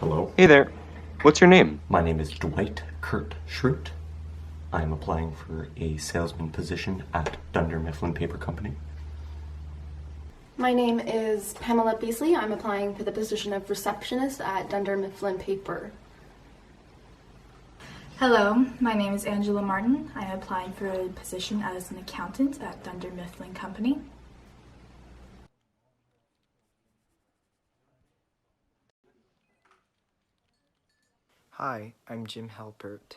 Hello, Hey there. What's your name? my name is Dwight Kurt Schrute. I'm applying for a salesman position at Dunder Mifflin Paper Company. My name is Pamela Beasley. I'm applying for the position of receptionist at Dunder Mifflin Paper. Hello, my name is Angela Martin. I am applying for a position as an accountant at Dunder Mifflin Company. Hi, I'm Jim Halpert.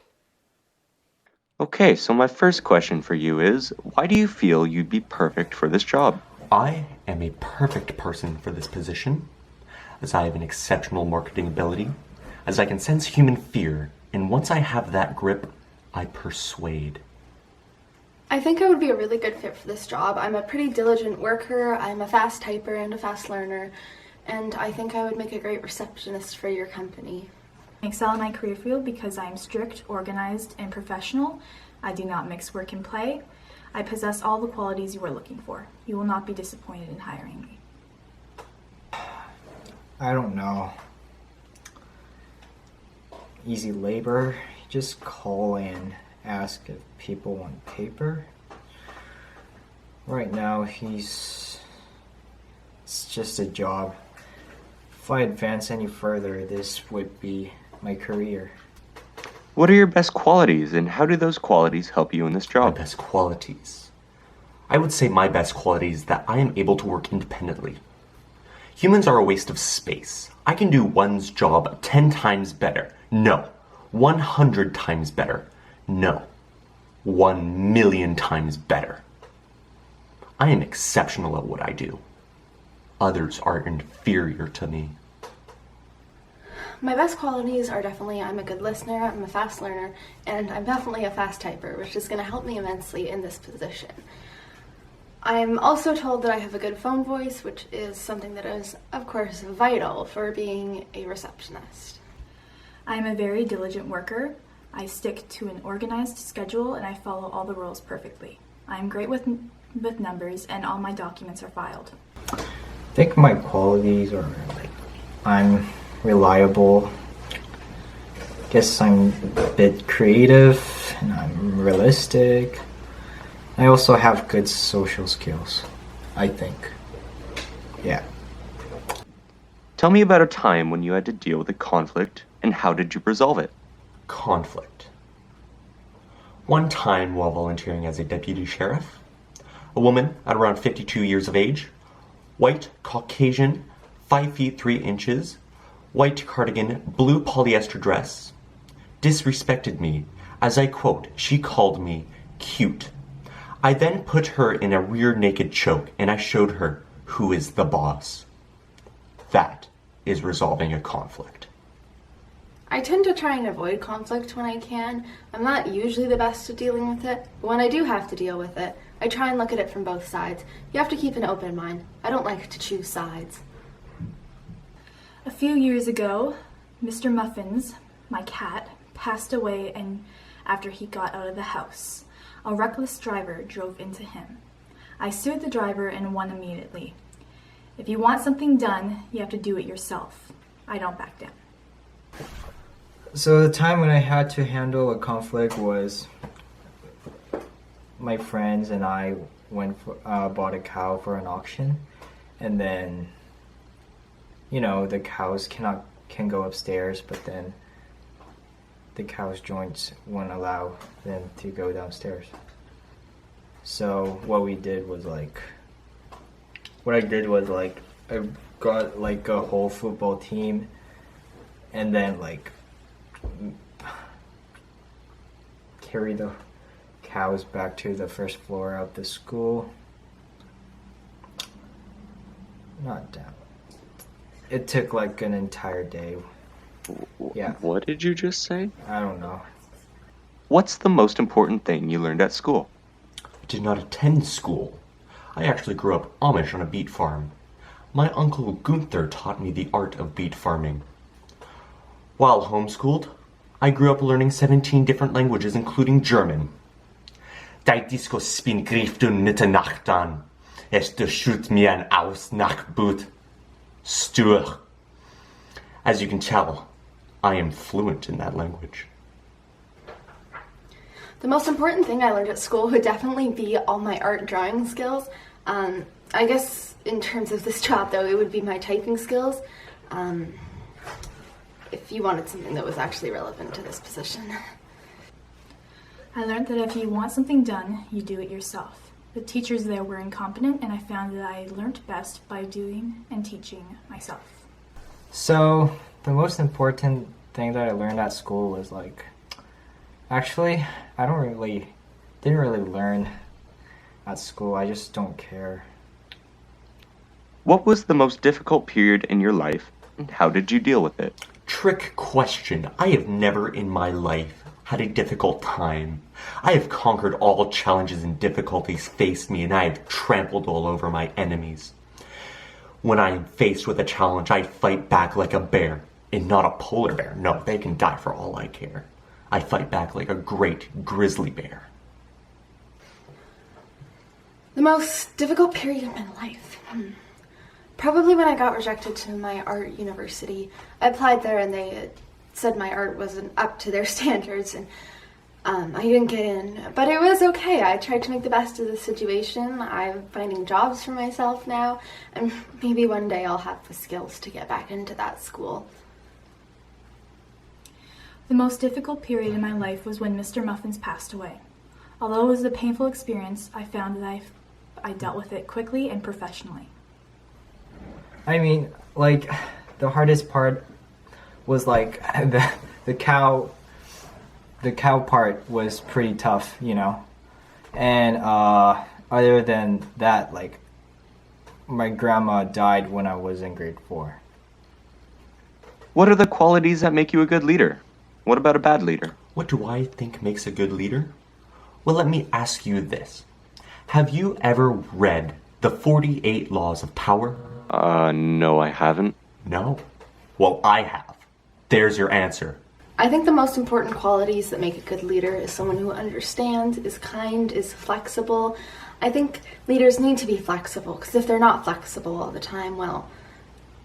Okay, so my first question for you is why do you feel you'd be perfect for this job? I am a perfect person for this position, as I have an exceptional marketing ability, as I can sense human fear, and once I have that grip, I persuade. I think I would be a really good fit for this job. I'm a pretty diligent worker, I'm a fast typer and a fast learner, and I think I would make a great receptionist for your company. I excel in my career field because I am strict, organized, and professional. I do not mix work and play. I possess all the qualities you are looking for. You will not be disappointed in hiring me. I don't know. Easy labor. Just call and ask if people want paper. Right now, it's just a job. If I advance any further, this would be my career. What are your best qualities and how do those qualities help you in this My job? best qualities. I would say my best quality is that I am able to work independently. Humans are a waste of space. I can do one's job 10 times better. No. 100 times better. No. 1,000,000 times better. I am exceptional at what I do. Others are inferior to me. My best qualities are definitely I'm a good listener, I'm a fast learner, and I'm definitely a fast typer, which is going to help me immensely in this position. I'm also told that I have a good phone voice, which is something that is, of course, vital for being a receptionist. I am a very diligent worker. I stick to an organized schedule and I follow all the rules perfectly. I am great with numbers and all my documents are filed. I think my qualities are I'm reliable. Guess I'm a bit creative and I'm realistic. I also have good social skills, I think. Yeah. Tell me about a time when you had to deal with a conflict and how did you resolve it? Conflict. One time while volunteering as a deputy sheriff, a woman at around 52 years of age, white, Caucasian, 5 feet 3 inches, white cardigan, blue polyester dress, disrespected me. As I quote, she called me cute. I then put her in a rear naked choke and I showed her who is the boss. That is resolving a conflict. I tend to try and avoid conflict when I can. I'm not usually the best at dealing with it, but when I do have to deal with it, I try and look at it from both sides. You have to keep an open mind. I don't like to choose sides. A few years ago, Mr. Muffins, my cat, passed away and after he got out of the house. A reckless driver drove into him. I sued the driver and won immediately. If you want something done, you have to do it yourself. I don't back down. So the time when I had to handle a conflict was my friends and I bought a cow for an auction, and then the cows can go upstairs, but then the cow's joints won't allow them to go downstairs. So what I did was I got like a whole football team, and then carry the cows back to the first floor of the school. Not down. It took like an entire day. Yeah. What did you just say? I don't know. What's the most important thing you learned at school? I did not attend school. I actually grew up Amish on a beet farm. My uncle Gunther taught me the art of beet farming. While homeschooled, I grew up learning 17 different languages, including German. Die Disco spin griefdun mitte Nacht an. Es durchschütt mir ein Aus nach Boot. Stur. As you can tell, I am fluent in that language. The most important thing I learned at school would definitely be all my art and drawing skills. I guess in terms of this job, though, it would be my typing skills. If you wanted something that was actually relevant to this position. I learned that if you want something done, you do it yourself. The teachers there were incompetent, and I found that I learned best by doing and teaching myself. So the most important thing that I learned at school was like, actually, didn't really learn at school. I just don't care. What was the most difficult period in your life, and how did you deal with it? Trick question. I have never in my life had a difficult time. I have conquered all challenges and difficulties faced me, and I have trampled all over my enemies. When I am faced with a challenge, I fight back like a bear, and not a polar bear. No, they can die for all I care. I fight back like a great grizzly bear. The most difficult period in my life. Probably when I got rejected to my art university. I applied there and they said my art wasn't up to their standards and I didn't get in. But it was okay. I tried to make the best of the situation. I'm finding jobs for myself now and maybe one day I'll have the skills to get back into that school. The most difficult period in my life was when Mr. Muffins passed away. Although it was a painful experience, I found that I dealt with it quickly and professionally. I mean, like, the hardest part was like the cow part was pretty tough, you know. And other than that, like, my grandma died when I was in grade 4. What are the qualities that make you a good leader? What about a bad leader? What do I think makes a good leader? Well, let me ask you this. Have you ever read the 48 Laws of Power? No, I haven't. No? Well, I have. There's your answer. I think the most important qualities that make a good leader is someone who understands, is kind, is flexible. I think leaders need to be flexible because if they're not flexible all the time, well,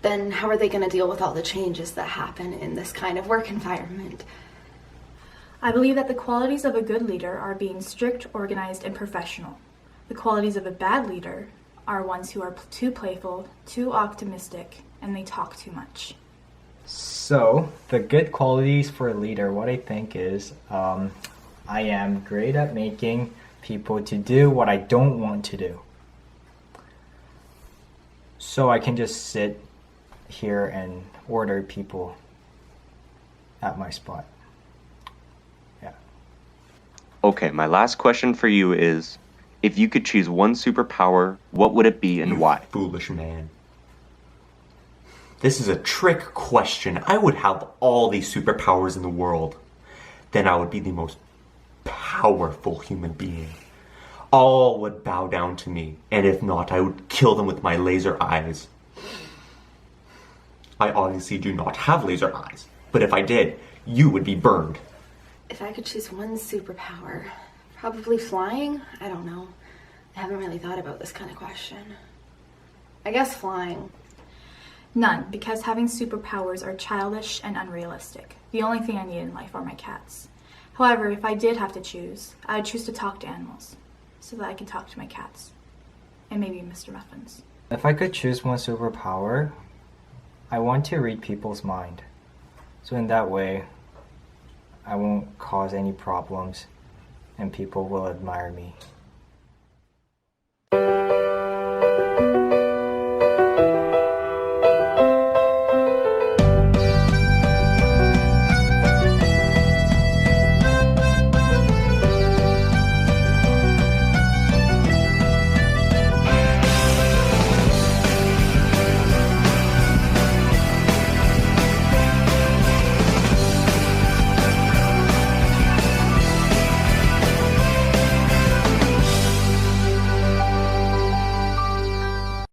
then how are they going to deal with all the changes that happen in this kind of work environment? I believe that the qualities of a good leader are being strict, organized, and professional. The qualities of a bad leader are ones who are too playful, too optimistic, and they talk too much. So, the good qualities for a leader, what I think is, I am great at making people to do what I don't want to do. So I can just sit here and order people at my spot. Yeah. Okay, my last question for you is, if you could choose one superpower, what would it be and why? Foolish man. This is a trick question. I would have all these superpowers in the world. Then I would be the most powerful human being. All would bow down to me, and if not, I would kill them with my laser eyes. I obviously do not have laser eyes, but if I did, you would be burned. If I could choose one superpower, probably flying? I don't know. I haven't really thought about this kind of question. I guess flying. None, because having superpowers are childish and unrealistic. The only thing I need in life are my cats. However, if I did have to choose, I would choose to talk to animals, so that I can talk to my cats. And maybe Mr. Muffins. If I could choose one superpower, I want to read people's mind. So in that way, I won't cause any problems and people will admire me.